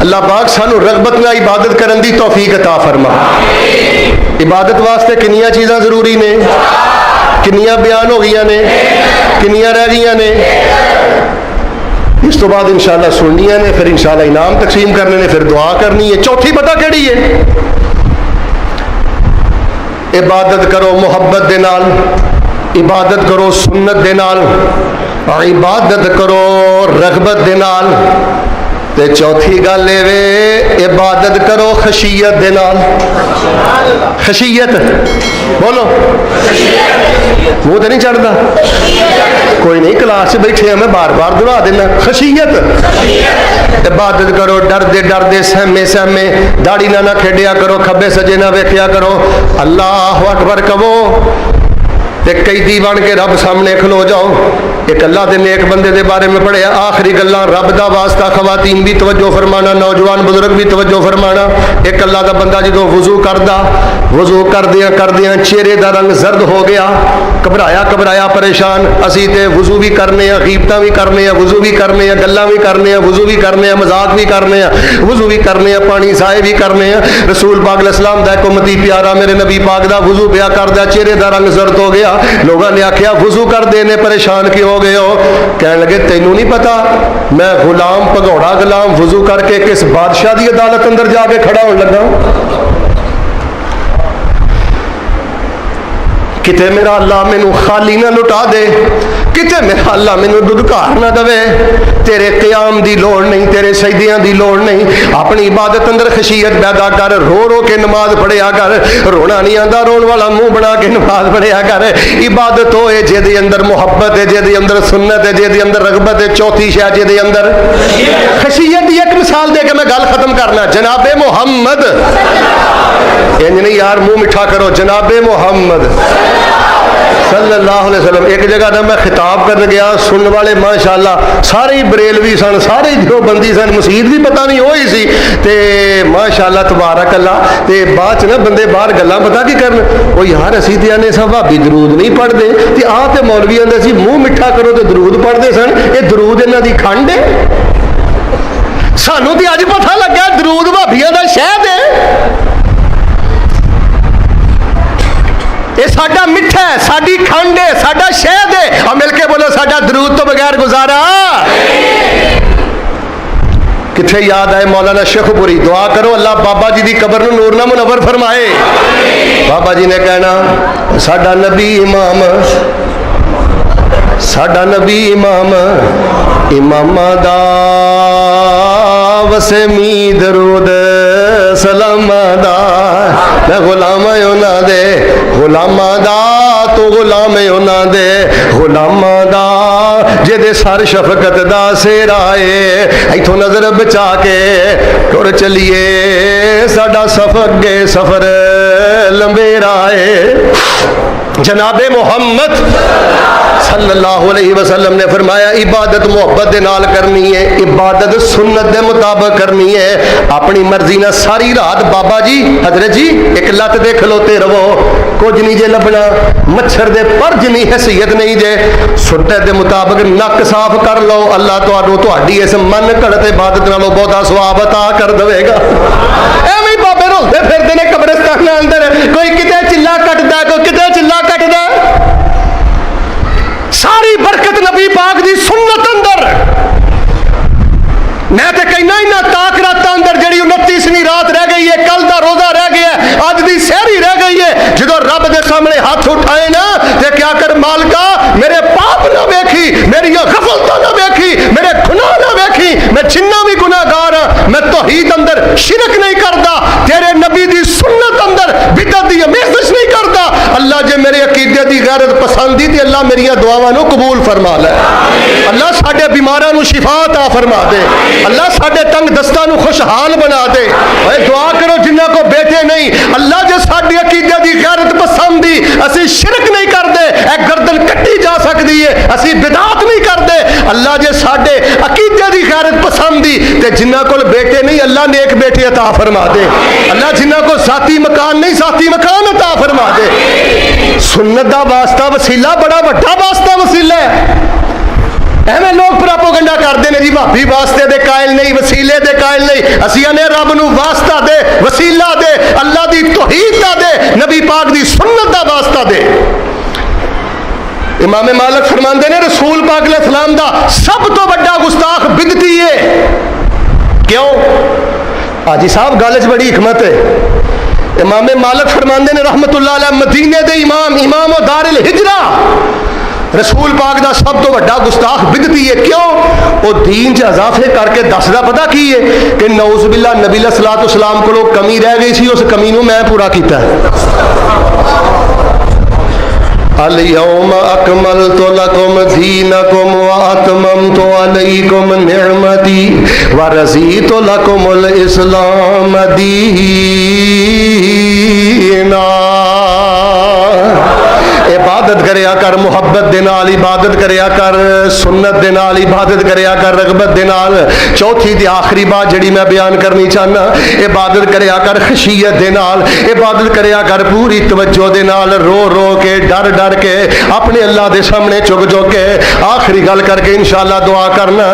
اللہ پاک سانو رغبت نال عبادت کرن دی توفیق عطا فرما۔ عبادت واسطے کنیاں چیزاں ضروری نے، کنیاں بیان ہو گئی نے، کنیاں رہ گئی نے، اس تو بعد انشاءاللہ سننیاں نے، پھر انشاءاللہ انعام تقسیم کرنے نے، پھر دعا کرنی ہے۔ چوتھی پتہ کیڑی ہے؟ عبادت کرو محبت دے نال، عبادت کرو سنت دے نال، عبادت کرو رغبت دے نال، تے چوتھی گل اے عبادت کرو خشیت دے نال۔ خشیت بولو، منہ تو نہیں چڑھتا؟ کوئی نہیں، کلاس سے بیٹھے ہیں، میں بار بار دہرا دینا۔ خشیت، عبادت کرو ڈردے ڈردے، سہمے سہمے، داڑھی نہ کھیڈیا کرو، کھبے سجے نہ ویکھیا کرو، اللہ اکبر کہو تے قیدی بن کے رب سامنے کھلو جاؤ۔ ایک اللہ دے نیک بندے دے بارے میں پڑھیا، آخری گلاں رب دا واسطہ، خواتین بھی توجہ فرمانا، نوجوان بزرگ بھی توجہ فرمانا۔ ایک اللہ دا بندہ جدوں وضو کردا، وضو کردیاں چہرے دا رنگ زرد ہو گیا، گھبرایا پریشان، اسی تے وضو بھی کرنے ہیں، غیبتاں بھی کرنے ہیں، وضو بھی کرنے ہیں، گلاں بھی کرنے ہیں، وضو بھی کرنے ہیں، مذاق بھی کرنے ہیں، وضو بھی کرنے ہیں، پانی ضائع بھی کرنے ہیں۔ رسول پاک علیہ السلام دا ایک امتی پیارا میرے نبی پاک دا وضو پیا کردا، چہرے دا رنگ زرد ہو گیا۔ لوگوں نے آخیا وضو کر دینے پریشان کی ہو گئے ہو؟ کہنے لگے تینوں نہیں پتا میں غلام پگوڑا غلام وضو کر کے کس بادشاہ دی عدالت اندر جا کے کھڑا ہونے لگا ہوں؟ کتے میرا اللہ مینوں خالی نہ لٹا دے، کتے میرا اللہ مینوں ددکار نہ دے۔ تیرے قیام دی لوڑ نہیں، تیرے سجدیاں دی لوڑ نہیں، اپنی عبادت اندر خشیت پیدا کر، رو رو کے نماز پڑھیا کر، رونا نہیں آندا رون والا منہ بنا کے نماز پڑھیا کر۔ عبادت ہوئے جے دے اندر محبت ہے، جے دے اندر سنت ہے، جے دے اندر رغبت ہے، چوتھی شے جے دے اندر خشیت دی۔ ایک مثال دے کے میں گل ختم کرنا، جناب محمد، انج نہیں یار منہ میٹھا کرو، جناب محمد صلی اللہ علیہ وسلم۔ ایک جگہ نہ میں خطاب کرنے گیا، سننے والے ماشاءاللہ سارے بریلوی سن، سارے دیوبندی سن، مسجد بھی پتہ نہیں ہوئی سی تے ماشاءاللہ تبارک اللہ۔ تے بعد چ نا بندے باہر گلاں پتہ کی کرن، او یار اسی تے آنے سب بھابی درود نہیں پڑھدے، تے آ تے مولوی آندے سی منہ میٹھا کرو تے درود پڑھدے سن، اے درود انہاں دی کھنڈ ہے؟ سانوں تے اج پتہ لگا درود بھابیاں دا شہد ہے۔ یہ ساڈا میٹھا ہے، ساڈی کھنڈ ہے، ساڈا شہد ہے، اور مل کے بولو ساڈا درود تو بغیر گزارا۔ کتنے یاد آئے مولانا شیخ پوری، دعا کرو اللہ بابا جی دی قبر نو نور نہ منور فرمائے۔ بابا جی نے کہنا ساڈا نبی امام، ساڈا نبی امام، امام دا وسمی درود سلام دا، میں غلام انہاں دے، غلام دا تو غلام انہاں دے، غلام دا جے دے سر شفقت دا سیر آئے، ایتھوں نظر بچا کے ٹر چلیے ساڈا سفر گے سفر لمبے رائے۔ جناب محمد صلی اللہ علیہ وسلم نے فرمایا عبادت محبت دے نال کرنی ہے، عبادت سنت دے مطابق کرنی ہے۔ اپنی مرضی نہ ساری رات بابا جی حضرت جی ایک لت دے کھلوتے رہو، کچھ نہیں جے لبنا، مچھر دے پرج نہیں، حیثیت نہیں جے، سنت دے مطابق نک صاف کر لو، اللہ تہاڈو تہاڈی اس من گھڑت عبادت نالوں بہتا ثواب عطا کر دے گا۔ ایویں بابے رولتے پھردے نے قبرستان اندر، کوئی کتے چلا کٹدا، کوئی کتے چلا کٹدا، ساری برکت نبی پاک دی سنت اندر۔ میں تے کہنا ہی نہ تاک رات اندر جڑی 29ویں رات رہ گئی ہے، کل دا روزہ رہ گیا ہے، اج دی سحری رہ گئی ہے، جدو رب دے سامنے ہاتھ اٹھائے نا تے کیا کر مالکا میرے پاپ نہ ویکھی، میری غفلتاں نہ ویکھی، میرے گناہ نہ ویکھی، میں جنہ بھی گناہگار ہاں، میں توحید اندر شرک نہیں کردا، تیرے نبی دی سنت اندر بدعت دی آمیزش نہیں کردا۔ اللہ جے میرے عقیدے دی غیرت پسندی تے اللہ میری دعاواں نو قبول فرما لے، اللہ ساڈے بیماراں نو شفا عطا فرما دے، اللہ ساڈے تنگ دستاں نو خوشحال بنا دے۔ اے دعا کرو جنہاں کو بیٹے نہیں، اللہ جے ساڈی عقیدے دی غیرت پسندی، اسی شرک نہیں کردے، اے گردن کٹی جا سکدی ہے، اسی بدعت نہیں کردے، اللہ جے ساڈے عقیدے دی غیرت پسندی تے جنہاں کول بیٹے نہیں اللہ نیک بیٹے عطا فرما دے، اللہ جنہاں کو ذاتی مکان نہیں ذاتی مکان عطا فرما دے۔ سنت دا واسطہ وسیلہ بڑا بڑا واسطہ وسیلہ ہے۔ ایویں لوگ پراپوگنڈا کرتے ہیں جی بھابی واسطے دے قائل نہیں, وسیلے دے قائل نہیں. اسی نے رب نو واسطہ دے, وسیلہ دے, اللہ دی توحید دا دے, نبی پاک دی سنت دا واسطہ دے. امام مالک فرماندے نے رسول پاک علیہ السلام دا سب تو بڑا گستاخ بدعتی ہے. کیوں؟ حاجی صاحب گل چ بڑی حکمت ہے. امام مالک فرماندے نے رحمت اللہ علیہ, مدینے دے امام و دار الہجرہ, رسول پاک دا سب تو بڑا گستاخ بدعتی ہے. کیوں؟ وہ دین چ اضافے کر کے دسدا پتہ کی ہے کہ نعوذ باللہ نبی علیہ الصلوۃ والسلام کو کمی رہ گئی سی, اس کمی نو میں پورا کیتا ہے. الیوم اکملت لکم دینکم واتممت علیکم نعمتی ورضیت لکم الاسلام دینا. عبادت کریا کر, محبت دے نال عبادت کریا کر, سنت دے نال عبادت کریا کر, رغبت دے نال. چوتھی تے آخری بات جڑی میں بیان کرنی چاہنا, عبادت کریا کر خشیت دے نال, عبادت کریا کر پوری توجہ دے نال, رو رو کے, ڈر ڈر کے, اپنے اللہ دے سامنے چک چک کے. آخری گل کر کے انشاءاللہ دعا کرنا,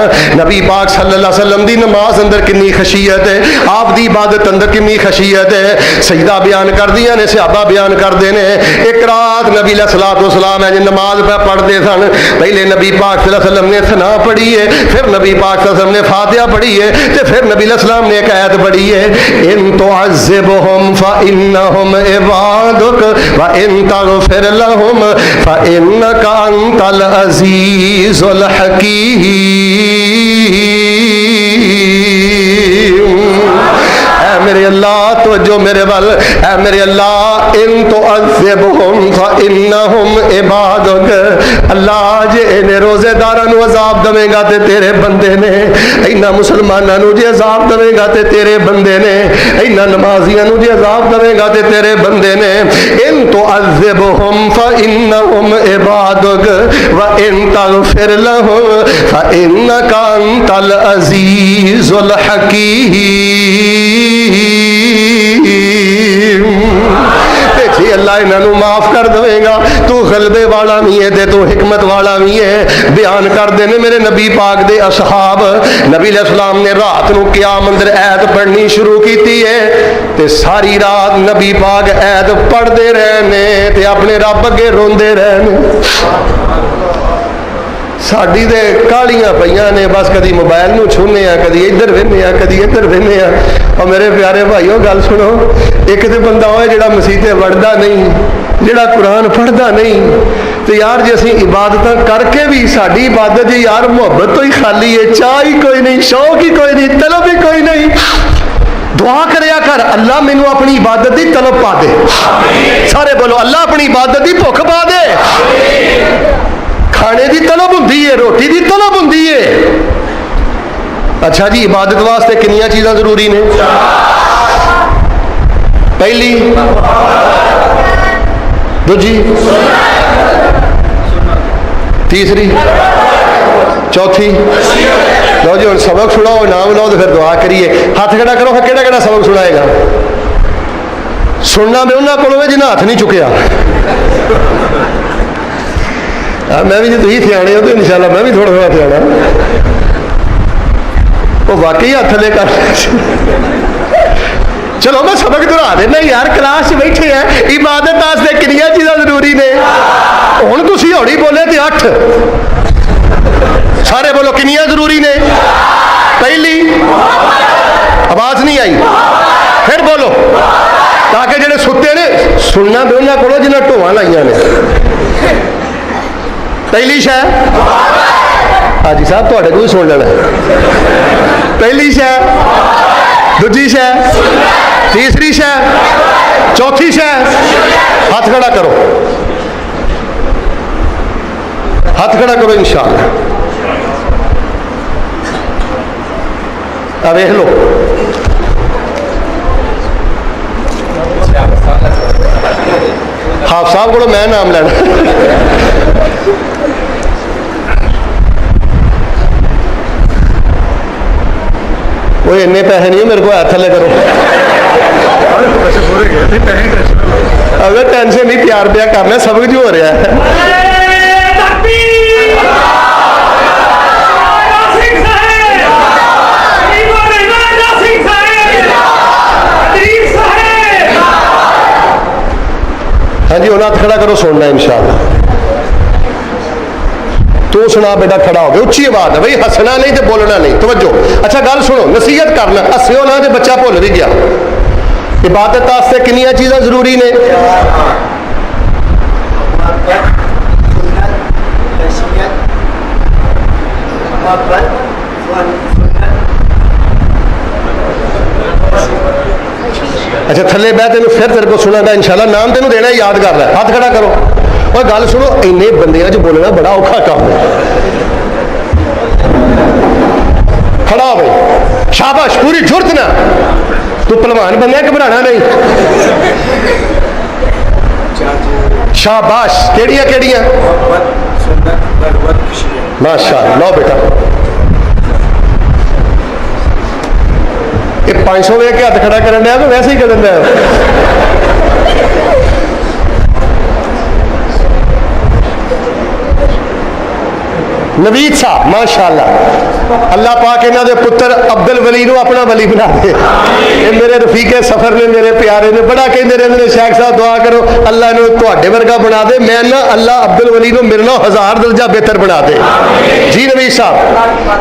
نبی پاک صلی اللہ علیہ وسلم دی نماز اندر کنی خشیت ہے, آپ دی عبادت اندر کنی خشیت ہے. سجدہ بیان کر دیا نے, صحابہ بیان کرتے ہیں. ایک رات نبی علیہ الصلوۃ والسلام ہے نماز پہ پڑھتے سن, پہلے نبی پاک صلی اللہ علیہ وسلم نے ثنا پڑھی ہے, پھر نبی پاک صلی اللہ علیہ وسلم نے فاتحہ پڑھی ہے, تے پھر نبی علیہ السلام نے ایک آیت پڑھی ہے, ان تعذبهم فانهم عبادك وان تغفر لهم فانك انت العزيز الحكيم. میرے اللہ توجہ میرے بل, اے میرے اللہ, ان تعذبهم فانهم عبادك, اللہ جے انہیں روزے داراں نو عذاب دے گا تے تیرے بندے نے, اینا مسلماناں نو جے عذاب دے گا تے تیرے بندے نے, اینا نمازیاں نو جے عذاب دے گا تے تیرے بندے نے. ان تعذبهم فانهم عبادك وان تغفر لهم فانك انت العزيز الحكيم. جی اللہ انہوں معاف کر دے گا, تو غلبے والا بھی ہے تے تو حکمت والا بھی ہے. بیان کر دینے میرے نبی پاک دے اصحاب, نبی علیہ السلام نے رات نو قیام اندر ایت پڑھنی شروع کیتی ہے, تے ساری رات نبی پاک ایت پڑھ دے رہنے تے اپنے رب اگے روندے رہنے. ساڈی دے کالیاں پئیاں نے, بس کدی موبائل نو چھونے ہیں, کدی ادھر وہنے ہیں, کدی ادھر وہنے ہیں. اور میرے پیارے بھائیو گل سنو, ایک تے بندہ ہوئے جڑا مسیتے وڑدا نہیں, جڑا قرآن پڑھدا نہیں, تو یار جی اسی عبادت کر کے بھی ساڈی عبادت جی یار محبت تو ہی خالی ہے, چاہ ہی کوئی نہیں, شوق ہی کوئی نہیں, طلب ہی کوئی نہیں. دعا کریا کر, اللہ مینوں اپنی عبادت دی طلب پا دے. سارے بولو, اللہ اپنی عبادت دی بھوک پا دے. کھانے دی طلب ہوندی ہے, روٹی دی طلب ہوندی ہے. اچھا جی, عبادت واسطے کنیاں چیزاں ضروری نے. پہلی, دوجی, تیسری, چوتھی. لو جی ہوں سبق سناؤ, نام لو تو پھر دعا کریے. ہاتھ کھڑا کرو, کہڑا کہڑا سبق سنائے گا. سننا میں انہوں کو جنہیں ہاتھ نہیں چکیا. میں بھی جی تھی سیانے ہو تو انشاءاللہ میں بھی تھوڑا تھوڑا سیانا. وہ واقعی ہاتھ لے کر, چلو میں سبق دہرا دینا یار, کلاس بیٹھے ہیں, عبادت واسطے کنیاں چیزاں ضروری نے. ہوں تھی ہوڑی بولے تو 8, سارے بولو کنیاں ضروری نے. پہلی, آواز نہیں آئی, پھر بولو, تاکہ جڑے ستے نے سننا بھی انہوں کو جنہیں ٹوہاں لائیاں نے. پہلی شے, حاجی صاحب تھوڑے کو بھی سن لینا. پہلی شے, دوجی شے, تیسری شے, چوتھی شے. ہاتھ کھڑا کرو, ہاتھ کھڑا کرو انشاءاللہ. اب دیکھ لو, حافظ صاحب کو میں نام لینا. وہ اتنے پیسے نہیں میرے کو ہاتھ تھلے کرو. اگر ٹینشن نہیں, پیار پیا کرنا, سبق جو ہو رہا ہے. ہونا ہاتھ کھڑا کرو سننا انشاءاللہ. تو سنا بیٹا کھڑا ہو گیا اچھی آواز ہے بھائی ہسنا نہیں تو بولنا نہیں. توجہ اچھا گل سنو نصیحت کرنا ہسو نہ تو بچہ بھول بھی گیا. عبادت واسطے کنیاں چیزاں ضروری نے. اچھا تھلے بہ تین پھر تیرے کو سنا تھا انشاءاللہ نام تینوں دینا یاد کر رہا ہے. ہاتھ کھڑا کرو. اور گل سنو اینے بندیاں چ بولنا بڑا اوکھا کام ہے. کھڑا ہو بھائی شاباش پوری جرت نہ تو پہلوان بندہ گھبرانا نہیں. شاباش کیڑیاں کیڑیاں ماشاءاللہ. لو بیٹا یہ 500 وے کے ہاتھ کھڑا کرن دیا تو ویسے ہی کرن دیا. نوید صاحب ماشاءاللہ اللہ پاک انہاں دے پتر عبد الولی نو اپنا ولی بنا دے. یہ میرے رفیق سفر نے میرے پیارے نے بڑا کہندے رہندے نے شیخ صاحب دعا کرو اللہ انہوں تواڈے ورگا بنا دے. میں نہ اللہ عبد الولی نو میرے نال 1000 درجہ بہتر بنا دے. جی نوید صاحب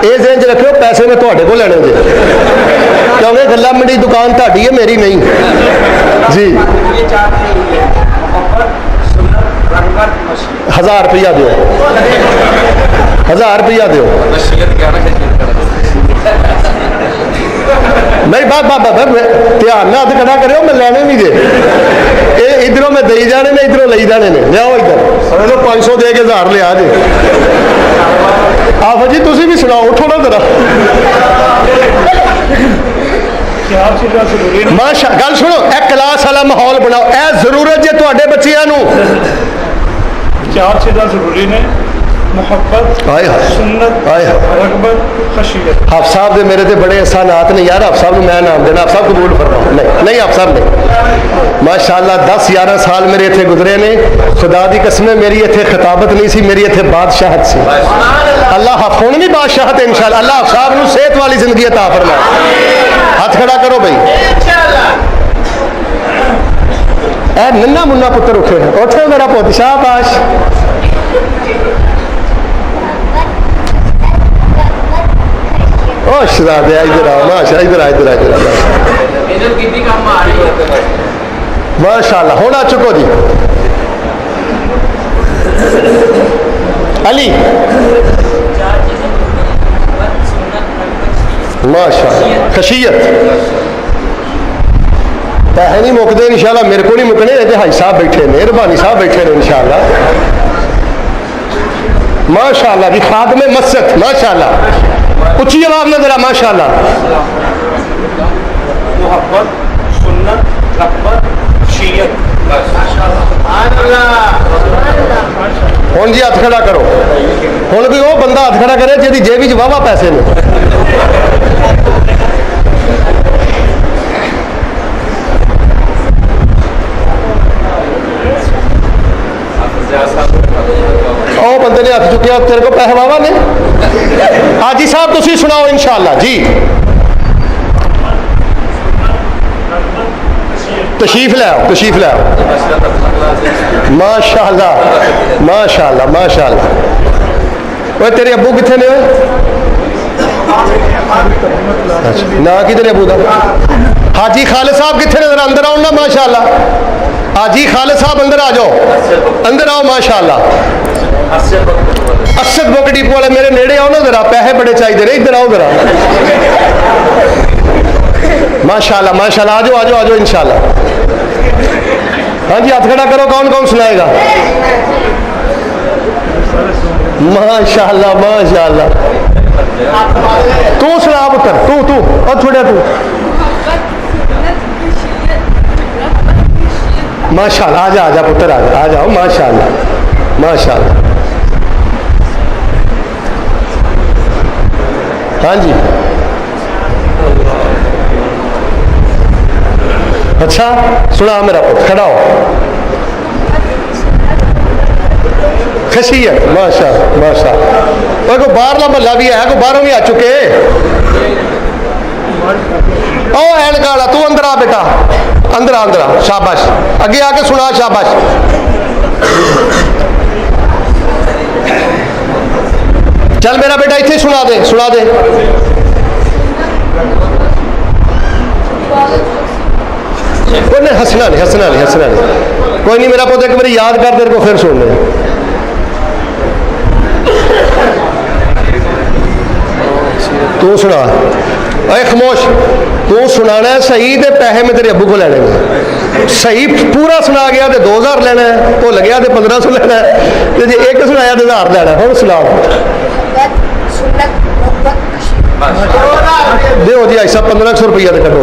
اے ذہن چ رکھو پیسے میں تواڈے کو لینے دے کیونکہ گلا منڈی دکان تہاڈی ہے میری نہیں. جی 1000 روپیہ دیو 1000 روپیہ دیو. نہیں بات دھیان نہ ہاتھ کھڑا کرو میں لینے نہیں دے. یہ ادھروں میں دئی جانے نے ادھروں لئی جانے نے. لیاؤ ادھر 500 دے کے 1000 لیا جی. آفا جی تسی بھی سناؤ اٹھو نا ذرا. ماشا گل سنو اے کلاس والا ماحول بناؤ. اے ضرورت جے تواڈے بچیاں نو 4 چیزاں ضروری نے محبت سنت رغبت خشیت. آپ صاحب دے میرے تے بڑے احسانات نے یار. آپ صاحب نے میں نام دینا آپ صاحب قبول فرماؤ. نہیں آپ صاحب نہیں ماشاءاللہ 10-11 سال میرے اتنے گزرے نے. خدا دی قسم میری اتنے خطابت نہیں سی میری اتنے بادشاہت سی. اللہ ہوں بھی بادشاہت انشاءاللہ. اللہ آپ صاحب نو صحت والی زندگی عطا فرمائے. ہاتھ کھڑا کرو بھائی. اے ننا منا پتر اٹھے اٹھے میرا پوت شاباش. او شہزادے ادھر آؤ ماشاء ادھر ادھر ادھر ماشاء اللہ. ہوں آ چکو جی علی ماشاء اللہ. خشیت پیسے نہیں مکتے انشاءاللہ میرے کو نہیں مکنے. یہ حاج صاحب بیٹھے مہربانی صاحب بیٹھے نے انشاءاللہ ماشاءاللہ. بھی خادم مسجد ماشاءاللہ. اچھی آواز میں ذرا ماشاءاللہ. محبت سنت رغبت خشیت. ہوں جی ہاتھ کھڑا کرو. ہوں بھی وہ بندہ ہاتھ کھڑا کرے جی جیب واہ واہ پیسے نے. او بندے نے ہاتھ چکیا تیرے کو پیسے واہ نے. حاجی صاحب تسی سناؤ انشاءاللہ جی. تشریف لے آؤ تشریف لے آؤ. ماشاءاللہ ماشاءاللہ ماشاءاللہ. وہ تیرے ابو کتنے نے نا کدھر ابو دا. حاجی خالد صاحب کتنے نے ذرا اندر آؤ نا ماشاءاللہ. حاجی خالد صاحب اندر آ جاؤ اندر آؤ ماشاءاللہ. اسد بک ڈیپو والے میرے نیڑے آؤ نا ذرا. پیسے بڑے چاہیے نے ادھر آؤ ذرا. ماشاءاللہ ماشاءاللہ. آ جاؤ آ جاؤ آ جاؤ انشاءاللہ. ہاں جی ہاتھ کھڑا کرو. کون کون سنائے گا. ماشاءاللہ ماشاءاللہ. تو سنا پتر تو اور چھوڑیا تو ماشاءاللہ. آ جا پتر آ جاؤ ماشاءاللہ ماشاءاللہ. ہاں جی اچھا سنا میرا پتر کھڑا ہو. خشیت ماشاء ماشاء. کوئی باہرلا محلہ بھی ہے کوئی باہروں بھی آ چکے. او اینک والا تو اندر آ بیٹا. اندر اندر شاباش اگے آ کے سنا شاباش چل میرا بیٹا اتنے سنا دے کوئی نہیں ہسنا نہیں کوئی نہیں میرا پوتا ایک بار یاد کر دے کو پھر سن لے تو سنا اے خاموش تو سنانا ہے صحیح تے پیسے میں تیرے ابو کو لینے ہیں صحیح پورا سنا گیا تے 2000 لینا ہے وہ لگیا تے 1500 لینا ہے تے جی ایک سنایا تے 1000 لینا ہے ہوں سنا دیو جی ایسا 1500 روپیہ تے کٹو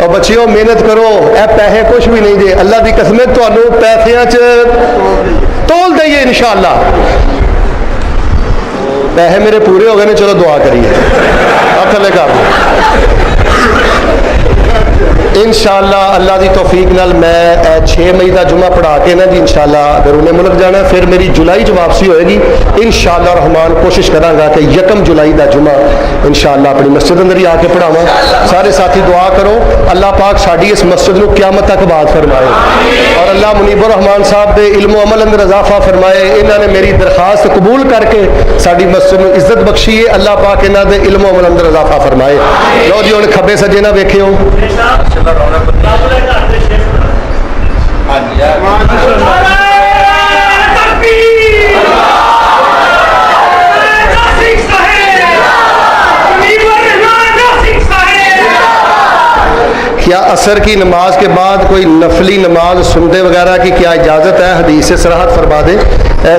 اور بچیوں محنت کرو اے پیسے کچھ بھی نہیں دے اللہ دی قسم تمہوں پیسیاں تول دئیے انشاءاللہ پیسے میرے پورے ہو گئے نے چلو دعا کریے ہاتھ تھلے کر انشاءاللہ اللہ دی توفیق نال میں 6 مئی دا جمعہ پڑھا کے نا جی انشاءاللہ بیرون ملک جانا ہے پھر میری جولائی جو واپسی ہوئے گی انشاءاللہ رحمان کوشش کراں گا کہ 1 جولائی دا جمعہ انشاءاللہ اپنی مسجد اندر ہی آ کے پڑھاواں سارے ساتھی دعا کرو اللہ پاک ساڈی اس مسجد نو قیامت تک آباد فرمائے اور اللہ منیب الرحمان صاحب دے علم و عمل اندر اضافہ فرمائے انہوں نے میری درخواست قبول کر کے ساڈی مسجد نو عزت بخشی ہے اللہ پاک انہاں دے علم و عمل اندر اضافہ فرمائے لو جی ہن کھبے سجے نہ ویکھیو کیا عصر کی نماز کے بعد کوئی نفلی نماز سنتے وغیرہ کی کیا اجازت ہے حدیث سے صراحت فرما دے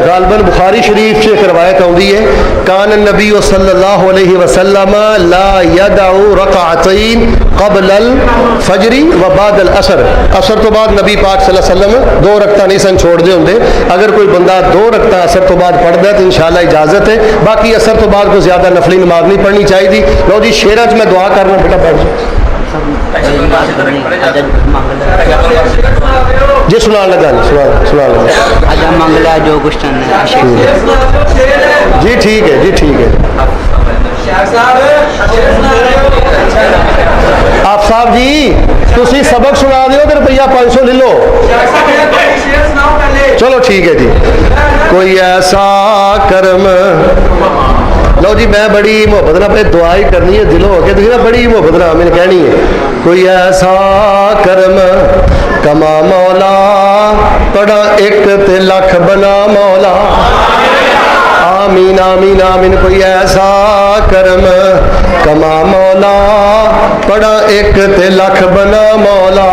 غالباً بخاری شریف سے روایت آتی ہے کان النبی صلی اللہ علیہ وسلم لا يدع رکعتین قبل الفجر و بعد العصر عصر تو بعد نبی پاک صلی اللہ علیہ وسلم 2 رکعتاں نہیں سن چھوڑ دے ہوندے اگر کوئی بندہ 2 رکعتاں عصر تو بعد پڑھدا ہے تو انشاءاللہ اجازت ہے باقی عصر تو بعد کوئی زیادہ نفلی نماز نہیں پڑھنی چاہیے لو جی شیراں میں دعا کرنا بیٹا بیٹھ جی سنا لگا سنا لگا جو کچھ جی ٹھیک ہے آپ صاحب جی تسی سبق سنا دیو تو روپیہ 500 لے لو چلو ٹھیک ہے جی کوئی ایسا کرم لو جی میں بڑی محبت نہ پہ دعا ہی کرنی ہے دلوں ہو کے تو بڑی محبت نہ میں نے کہنی ہے کوئی ایسا کرم کما مولا پڑا 1 تے لکھ بنا مولا آمین آمین آمین کوئی ایسا کرم کما مولا پڑا 1 تے لکھ بنا مولا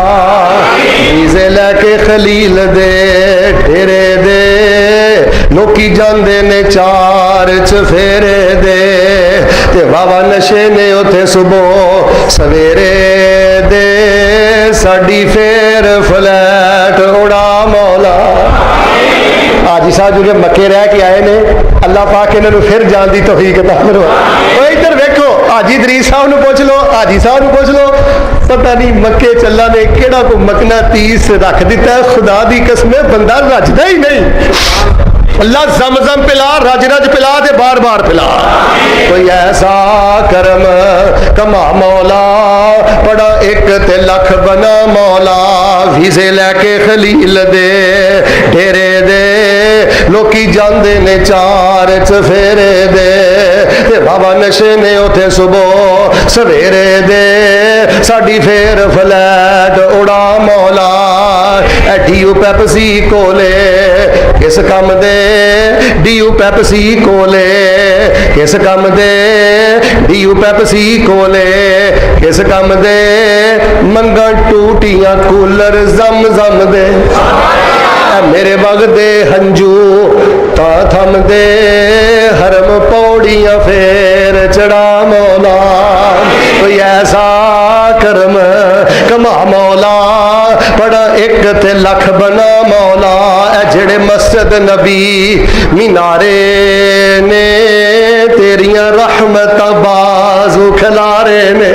ویزے لے کے خلیل دے ڈیرے دے لوکی جاندے نے 4 چفیرے دے تے واوا نشے نے اوتھے صبح سویرے دے ساڈی پھر فلیٹ اڑا مولا حاجی صاحب جو مکے رہ کے آئے نے اللہ پاک انہوں نے پھر جان دی توفیق عطا فرمائے ادھر ویکھو حاجی دریس صاحب نو پوچھ لو حاجی صاحب نو پوچھ لو پتہ نہیں مکے چلا نے کیڑا کو مکنا 30 رکھ دیتا ہے خدا دی قسم بندہ رجدا ہی نہیں اللہ زمزم پلا رج رج پلا تے بار بار پلا کوئی ایسا کرم کما مولا پڑا 1 تے لکھ بنا مولا ویزے لے کے خلیل دے ڈیرے دے لوکی جاندے نے 4 چفیرے دے تے بابا نشے نے اوتھے صبح سویرے دے ساڈی پھر فلیٹ اڑا مولا ڈیو پیپسی کولے کس کم دے ڈیو پیپسی کولے کس کم دے ڈیو پیپسی کولے کس کم دے منگن ٹوٹیاں کولر زم زم دے میرے وگ دے ہنجو تا تھم دے حرم پوڑیاں پھر چڑھا مولا کوئی ایسا کرم کما مولا پڑا 1 تے لکھ بنا مولا اے جڑے مسجد نبی مینارے نے تیریاں رحمت بازو کھلارے نے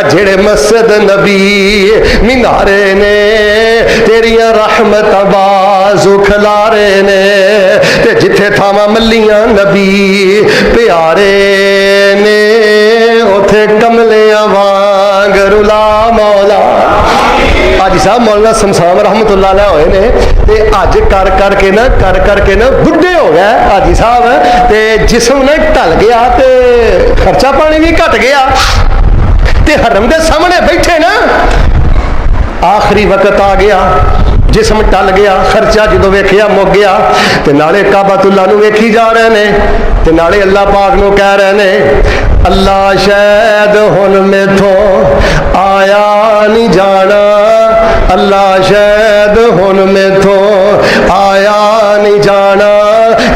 جڑے مسجد نبی مینارے نے تیریاں رحمت بازو کھلارے نے تے جتھے تھاواں ملیاں نبی پیارے نے اوتھے کملیاں وانگ رلا مولا. حاجی صاحب مولانا سمسام رحمت اللہ علیہ ہوئے نے تے اج کر کے نا بڈھے ہو گئے حاجی صاحب تے جسم نے ٹل گیا تے خرچہ پانی بھی گھٹ گیا تے حرم دے سامنے بیٹھے نا آخری وقت آ گیا جسم ٹل گیا خرچہ جدو ویکھیا مک گیا تے نالے کعبۃ اللہ نو ویکھی جا رہے نے تے نالے اللہ پاک نو کہہ رہے نے اللہ شاید ہن میتھوں آیا نہیں جانا اللہ شاید ہن میتھوں آیا نہیں جانا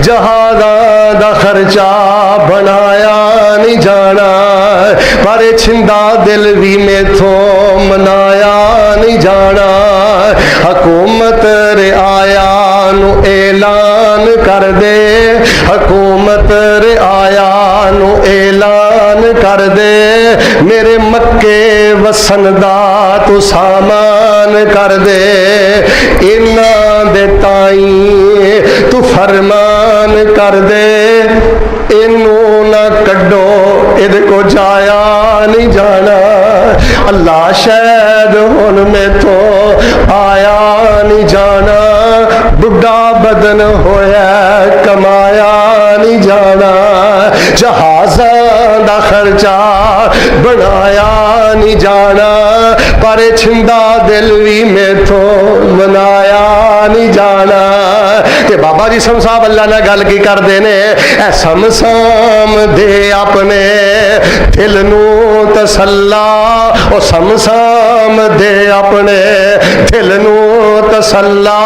جہازاں دا خرچہ بنایا نہیں جانا پر چھندا دل بھی میتھوں منایا نہیں جانا حکومت رعایا نو اعلان کر دے حکومت رعایا نو اعلان کر دے میرے مکے وسن دا تو سامان کر دے انہاں دے تائیں تو فرمان کر دے انہوں نہ کڈو اد کو جایا نہیں جانا اللہ شاید ہن میتھوں آیا نہیں جانا بڈھا بدن ہویا کمایا نہیں جانا جہازاں دا خرچہ بنایا نہیں جانا پر چھندا دل بھی میتھوں منایا نہیں جانا. تے بابا جی سم صاحب اللہ نے گل کی کر دینے اے سمسام دے اپنے دل نو تسلا او سمسام دے اپنے دل نو تسلا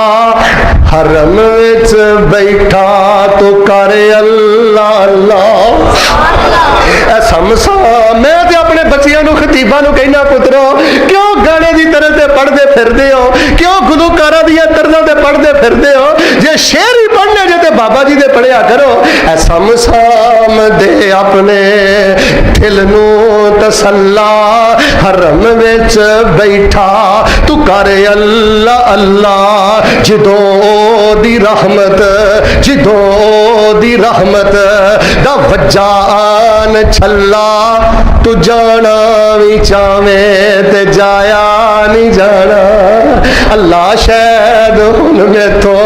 حرم وچ بیٹھا تو کرے اللہ اللہ. اے سمسام میں تے اپنے بچیاں نو خطیباں نو کہنا پترو کیوں گانے دی طرح تے پڑھدے پھردے ہو کیوں گلوکاراں دی طرزاں تے پڑھدے پھردے ہو جے شعر ہی پڑھنے جے تے بابا جی دے پڑھیا کرو. اے سمسام دے اپنے دل نو تسلا حرم وچ بیٹھا تو کرے اللہ اللہ جدوں دی رحمت جدوں دی رحمت دا وجان چھلا تو جانا بھی چاویں تے جایا نہیں جانا اللہ شاید ہن میتھوں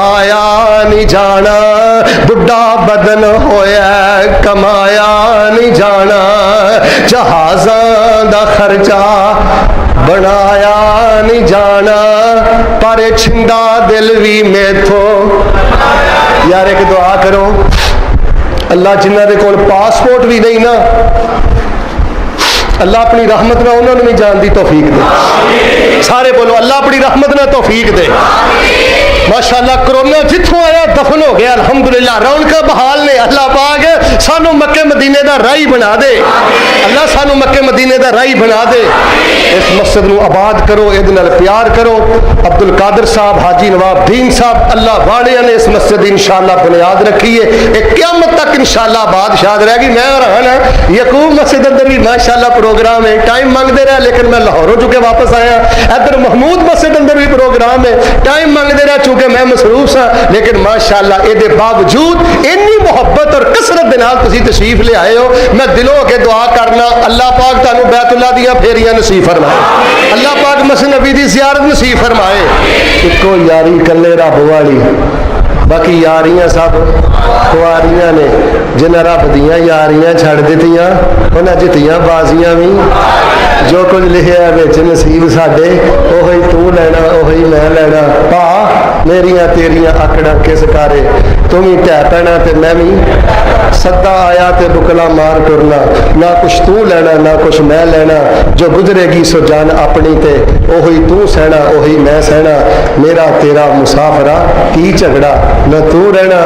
آیا نہیں جانا بڈھا بدن ہویا کمایا نہیں جانا جہازاں دا خرچہ بنایا نہیں جانا پر چھندا دل بھی میتھوں. یار ایک دعا کرو اللہ جنہ دے کول پاسپورٹ بھی نہیں نا اللہ اپنی رحمت نہ انہوں نے بھی جان دی توفیق دے. سارے بولو اللہ اپنی رحمت نہ توفیق دے. ماشاءاللہ کرونا جتھوں آیا دفن ہو گیا الحمدللہ رونقاں بحال نے. اللہ پاک سانو مکے مدینے دا راہی بنا دے اللہ سانو مکے مدینے دا راہی بنا دے. اس مسجد نو آباد کرو ادھ نال پیار کرو. عبد القادر صاحب حاجی نواب دین صاحب اللہ واڑیاں نے اس مسجد انشاءاللہ بنیاد رکھی ہے ایک قیامت تک انشاءاللہ آباد شاد رہے گی. میں اور ہاں یقوب مسجد اندر بھی ماشاءاللہ پروگرام ہے ٹائم مانگتے رہے لیکن میں لاہوروں چکے واپس آیا. ادھر محمود مسجد اندر بھی پروگرام ہے ٹائم مانگتے رہے چونکہ میں مصروف سا لیکن ماشاءاللہ یہ باوجود انی محبت اور کثرت دے نال تسی تشریف لے آئے ہو. میں دلوں ہو کے دعا کرنا اللہ پاک تانوں بیت اللہ دیاں پھیریاں نصیب فرمائے اللہ پاک مسجد نبی دی زیارت نصیب فرمائے. اکو یاری کلے رب والی باقی یاریاں سب کواریاں نے جنہیں رب دیاں یاریاں چھڑ دیتیاں انہیں جتیاں بازیاں بھی جو کچھ لکھیا ہے بچ نصیب ساڈے اوہی تو لینا اوہی میں لینا پا میریاں تیریاں آکڑاں کس کارے تم ہی ٹہ پینا تے میں بھی سدا آیا تے بکلا مار کرنا نہ کچھ تو لینا نہ کچھ میں لینا جو گزرے گی سو جان اپنی تے اوہی تو سہنا اوہی میں سہنا میرا تیرا مسافرہ کی جھگڑا نہ تو رہنا.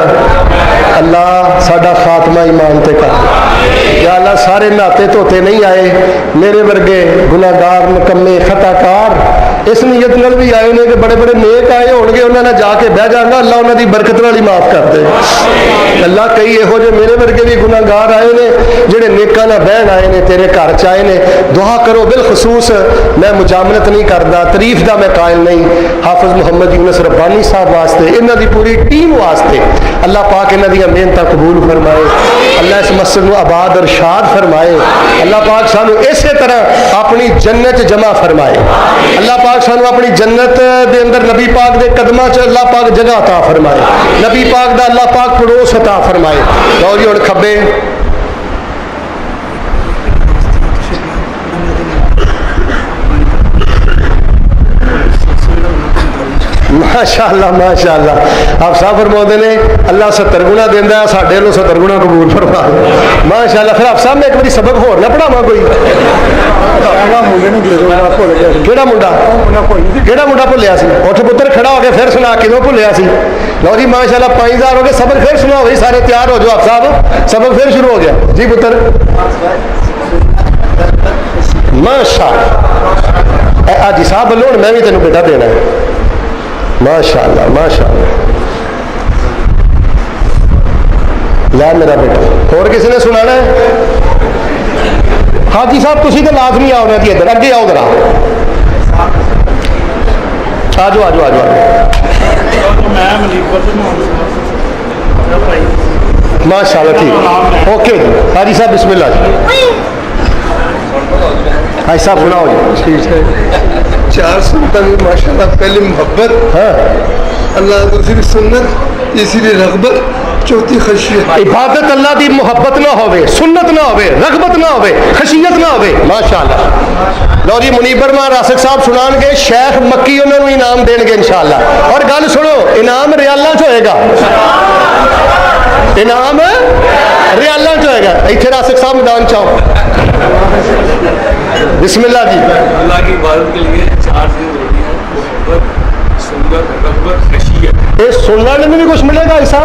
اللہ ساڈا خاتمہ ایمان تے کر یا اللہ سارے ناتے دھوتے نہیں آئے میرے ورگے گناہگار نکمے خطا کار اس نیت نال بھی آئے نے کہ بڑے بڑے نیک آئے ہونگے انہوں نے جا کے بہ جانا اللہ انہوں دی برکت نال ہی معاف کر دے اللہ کئی یہو جے میرے ورگے بھی گناہگار آئے نے جڑے نیکاں نال بہن آئے نے تیرے گھر چ آئے نے دعا کرو بالخصوص میں مجاملت نہیں کردا تعریف دا میں قائل نہیں حافظ محمد یونس ربانی صاحب واسطے انہاں دی پوری ٹیم واسطے اللہ پاک انہاں دی محنتاں قبول فرمائے اللہ اس مسجد نو آباد اور شاد فرمائے اللہ پاک سانو اسی طرح اپنی جنت جمع فرمائے اللہ پاک سانو اپنی جنت دے اندر نبی پاک دے قدماں چ اللہ پاک جگہ عطا فرمائے نبی پاک دا اللہ پاک پڑوس عطا فرمائے لو جی ہن کھبے ماشاءاللہ آپ صاحب فرماتے ہیں اللہ 70 گنا دینا ہے ساڈے لو 70 گنا قبول فرما ماشاءاللہ پھر آپ صاحب میں ایک بار سبق ہور نہ پڑھاواں کوئی کیڑا منڈا بھولیا سی اٹھ پتر کھڑا ہو کے پھر سنا کدوں بھولیا سی لو جی ماشاءاللہ 5000 ہو گئے سبق پھر سنا ہوئی سارے تیار ہو جاؤ آپ صاحب سبق پھر شروع ہو گیا جی پتر ماشاءاللہ جی صاحب بولو میں بھی تینوں بیٹا دینا ہے ماشاءاللہ ماشاءاللہ لا میرا بیٹا اور کسی نے سنانا ہے حاجی صاحب تسی تو لازمی آؤ نا جی ادھر اگے آؤ ذرا آ جاؤ ماشاءاللہ ٹھیک اوکے جی حاجی صاحب بسم اللہ جی حاجی صاحب سناؤ جی 4 سنتوں میں ماشاءاللہ پہلی محبت اللہ دوسری سنت تیسری رغبت چوتھی خشیت عبادت اللہ دی محبت نہ ہوئے سنت نہ ہوئے رغبت نہ ہوئے خشیت نہ ہوئے ماشاءاللہ لو جی منیب برما راسک صاحب سنان گے شیخ مکی انہوں نے انعام دین گے انشاءاللہ اور گل سنو انعام ریالاں چ ہوئے گا انعام ریالاں چ ہوئے گا ایتھے راسک صاحب میدان چاہو بسم اللہ جی اللہ کی عبادت کے لیے 4 چیز ہوتی ہیں محبت سنت رغبت خشیت یہ سننے میں بھی کچھ ملے گا ایسا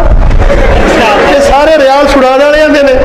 یہ سارے ریال چھڑانے والے آتے ہیں